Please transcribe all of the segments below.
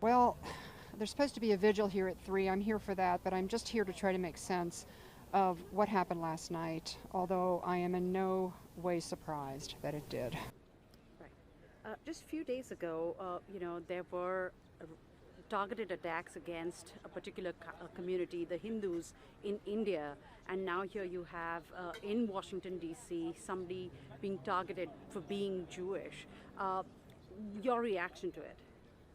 Well, there's supposed to be a vigil here at 3. I'm here for that, but I'm just here to try to make sense of what happened last night, although I am in no way surprised that it did. Right. Just a few days ago, there were targeted attacks against a particular community, the Hindus in India, and now here you have in Washington, D.C., somebody being targeted for being Jewish. Your reaction to it?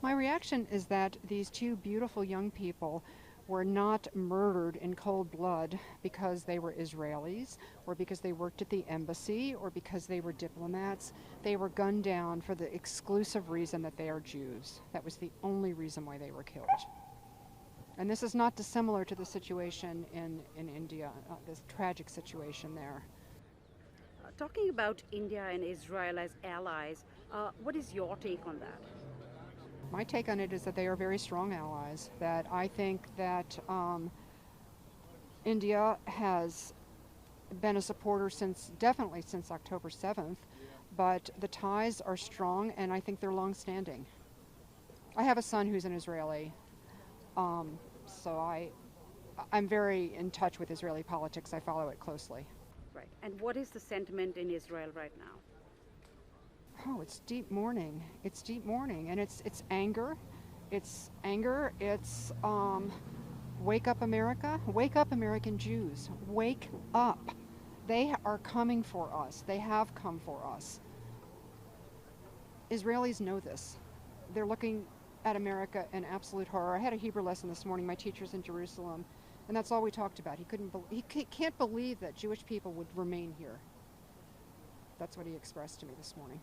My reaction is that these two beautiful young people were not murdered in cold blood because they were Israelis or because they worked at the embassy or because they were diplomats. They were gunned down for the exclusive reason that they are Jews. That was the only reason why they were killed. And this is not dissimilar to the situation in India, this tragic situation there. Talking about India and Israel as allies, what is your take on that? My take on it is that they are very strong allies, that I think that India has been a supporter definitely since October 7th, but the ties are strong and I think they're long-standing. I have a son who's an Israeli, so I'm very in touch with Israeli politics. I follow it closely. Right. And what is the sentiment in Israel right now? Oh, it's deep mourning. It's deep mourning, and it's anger. It's anger. It's wake up, America. Wake up, American Jews. Wake up. They are coming for us. They have come for us. Israelis know this. They're looking at America in absolute horror. I had a Hebrew lesson this morning. My teacher's in Jerusalem, and that's all we talked about. He can't believe that Jewish people would remain here. That's what he expressed to me this morning.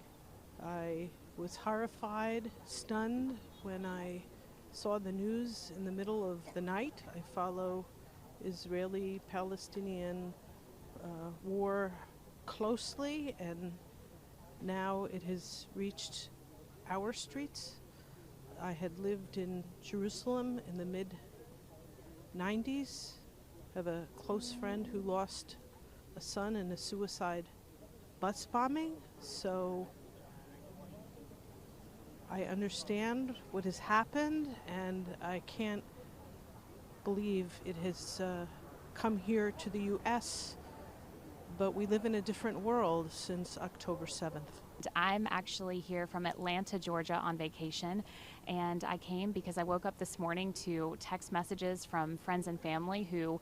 I was horrified, stunned when I saw the news in the middle of the night. I follow Israeli-Palestinian war closely, and now it has reached our streets. I had lived in Jerusalem in the mid-90s. I have a close friend who lost a son in a suicide bus bombing, so I understand what has happened, and I can't believe it has come here to the U.S., but we live in a different world since October 7th. I'm actually here from Atlanta, Georgia on vacation, and I came because I woke up this morning to text messages from friends and family who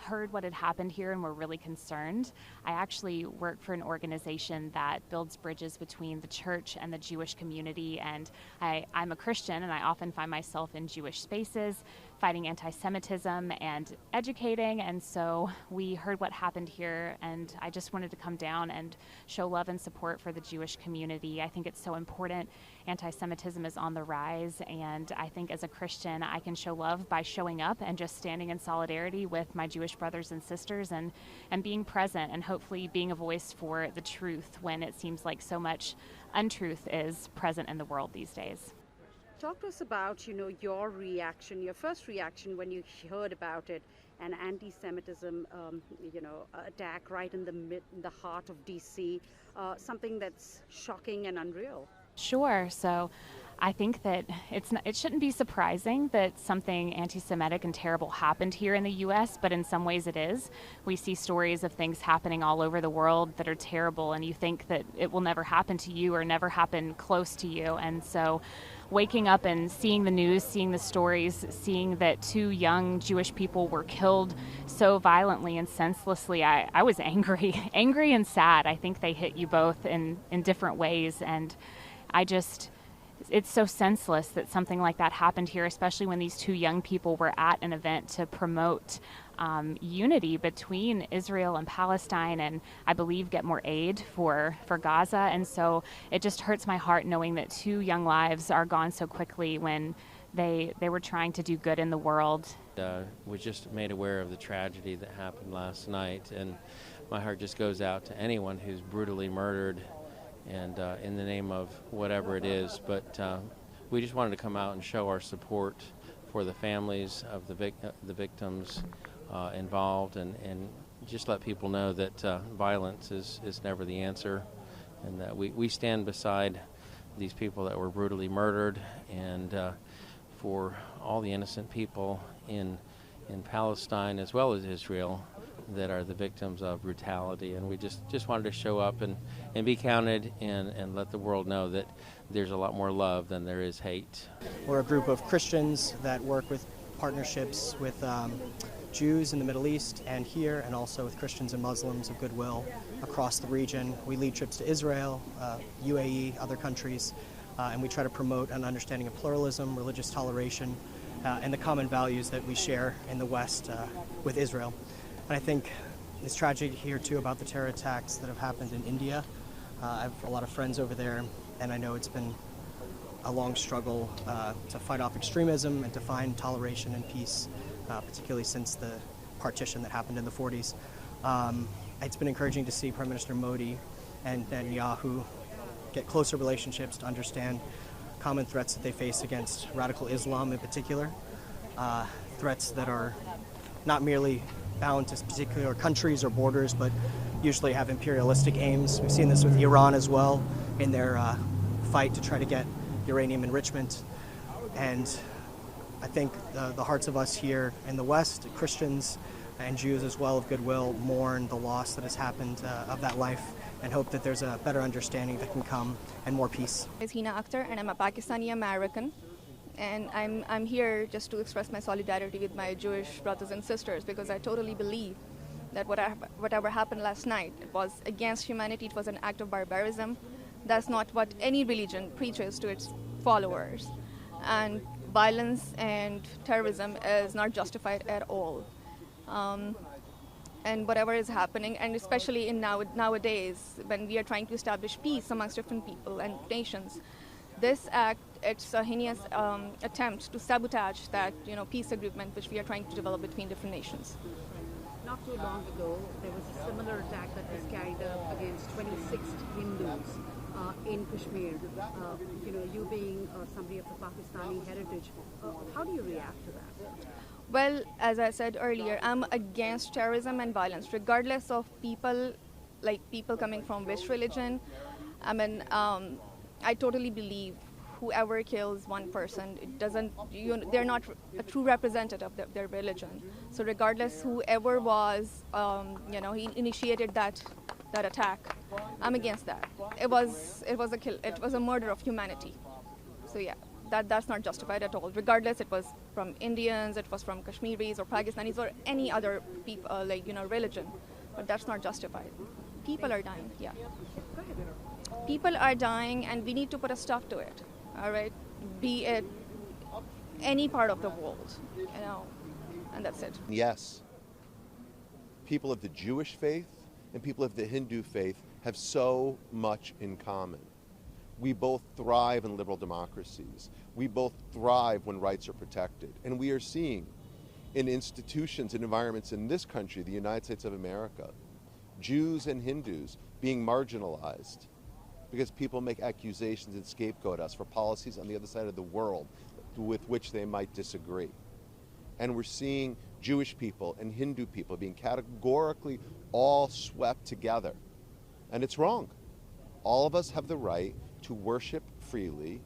heard what had happened here and were really concerned. I actually work for an organization that builds bridges between the church and the Jewish community, and I'm a Christian, and I often find myself in Jewish spaces fighting anti-Semitism and educating, and so we heard what happened here, and I just wanted to come down and show love and support for the Jewish community. I think it's so important. Anti-Semitism is on the rise, and I think as a Christian I can show love by showing up and just standing in solidarity with my Jewish brothers and sisters and being present and hopefully being a voice for the truth when it seems like so much untruth is present in the world these days. Talk to us about, your reaction, your first reaction when you heard about it, an anti-Semitism, attack right in the heart of D.C., something that's shocking and unreal. Sure. So I think that it shouldn't be surprising that something anti-Semitic and terrible happened here in the U.S., but in some ways it is. We see stories of things happening all over the world that are terrible, and you think that it will never happen to you or never happen close to you. And so waking up and seeing the news, seeing the stories, seeing that two young Jewish people were killed so violently and senselessly, I was angry and sad. I think they hit you both in different ways, and it's so senseless that something like that happened here, especially when these two young people were at an event to promote unity between Israel and Palestine, and I believe get more aid for Gaza. And so it just hurts my heart knowing that two young lives are gone so quickly when they were trying to do good in the world. Was just made aware of the tragedy that happened last night, and my heart just goes out to anyone who's brutally murdered and in the name of whatever it is. But we just wanted to come out and show our support for the families of the victims involved, and just let people know that violence is never the answer, and that we stand beside these people that were brutally murdered and for all the innocent people in Palestine as well as Israel that are the victims of brutality. And we just wanted to show up and be counted and let the world know that there's a lot more love than there is hate. We're a group of Christians that work with partnerships with Jews in the Middle East and here, and also with Christians and Muslims of goodwill across the region. We lead trips to Israel, UAE, other countries, and we try to promote an understanding of pluralism, religious toleration, and the common values that we share in the West with Israel. And I think it's tragic here too about the terror attacks that have happened in India. I have a lot of friends over there, and I know it's been a long struggle to fight off extremism and to find toleration and peace, particularly since the partition that happened in the 40s. It's been encouraging to see Prime Minister Modi and Netanyahu get closer relationships to understand common threats that they face against radical Islam in particular, threats that are not merely bound to particular countries or borders, but usually have imperialistic aims. We've seen this with Iran as well in their fight to try to get uranium enrichment. And I think the hearts of us here in the West, Christians and Jews as well of goodwill, mourn the loss that has happened of that life and hope that there's a better understanding that can come and more peace. My name is Hina Akhtar and I'm a Pakistani American. And I'm here just to express my solidarity with my Jewish brothers and sisters, because I totally believe that whatever happened last night, it was against humanity, it was an act of barbarism. That's not what any religion preaches to its followers. And violence and terrorism is not justified at all. And whatever is happening, and especially in nowadays, when we are trying to establish peace amongst different people and nations, this act, it's a heinous attempt to sabotage that peace agreement which we are trying to develop between different nations. Not too long ago, there was a similar attack that was carried out against 26 Hindus in Kashmir. You being somebody of the Pakistani heritage, how do you react to that? Well, as I said earlier, I'm against terrorism and violence, regardless of people coming from which religion. I mean, I totally believe whoever kills one person, they're not a true representative of their religion. So regardless, whoever was, he initiated that attack, I'm against that. It was a murder of humanity. So yeah, that's not justified at all. Regardless, it was from Indians, it was from Kashmiris or Pakistanis or any other people, religion, but that's not justified. People are dying. Yeah. People are dying, and we need to put a stop to it. All right, be it any part of the world, and that's it. Yes, people of the Jewish faith and people of the Hindu faith have so much in common. We both thrive in liberal democracies. We both thrive when rights are protected. And we are seeing in institutions and environments in this country, the United States of America, Jews and Hindus being marginalized because people make accusations and scapegoat us for policies on the other side of the world with which they might disagree. And we're seeing Jewish people and Hindu people being categorically all swept together. And it's wrong. All of us have the right to worship freely.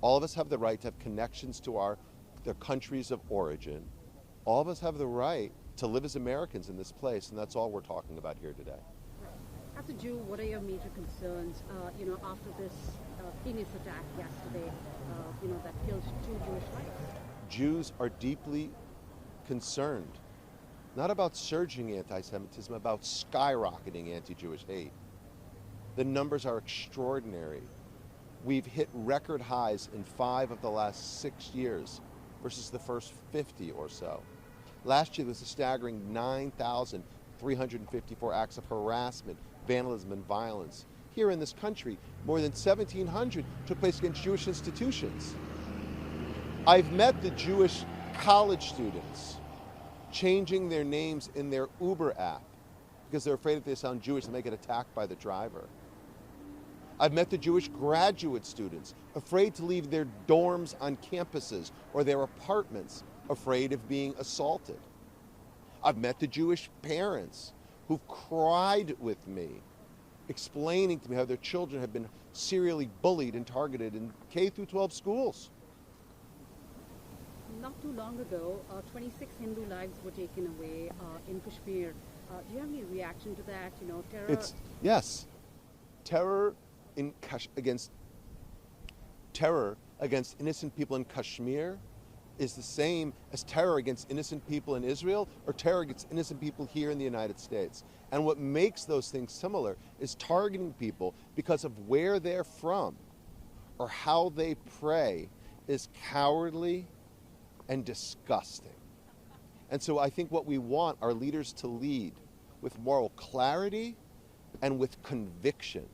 All of us have the right to have connections to their countries of origin. All of us have the right to live as Americans in this place, and that's all we're talking about here today. As a Jew, what are your major concerns, after this heinous attack yesterday, that killed 2 Jewish lives? Jews are deeply concerned, not about surging anti-Semitism, about skyrocketing anti-Jewish hate. The numbers are extraordinary. We've hit record highs in 5 of the last 6 years versus the first 50 or so. Last year, there was a staggering 9,354 acts of harassment, vandalism, and violence. Here in this country, more than 1,700 took place against Jewish institutions. I've met the Jewish college students changing their names in their Uber app because they're afraid if they sound Jewish, they may get attacked by the driver. I've met the Jewish graduate students afraid to leave their dorms on campuses or their apartments, afraid of being assaulted. I've met the Jewish parents who've cried with me, explaining to me how their children have been serially bullied and targeted in K through 12 schools. Not too long ago, 26 Hindu lives were taken away in Kashmir. Do you have any reaction to that? You know, terror. Yes, terror against innocent people in Kashmir is the same as terror against innocent people in Israel or terror against innocent people here in the United States. And what makes those things similar is targeting people because of where they're from or how they pray is cowardly and disgusting. And so I think what we want our leaders to lead with moral clarity and with conviction.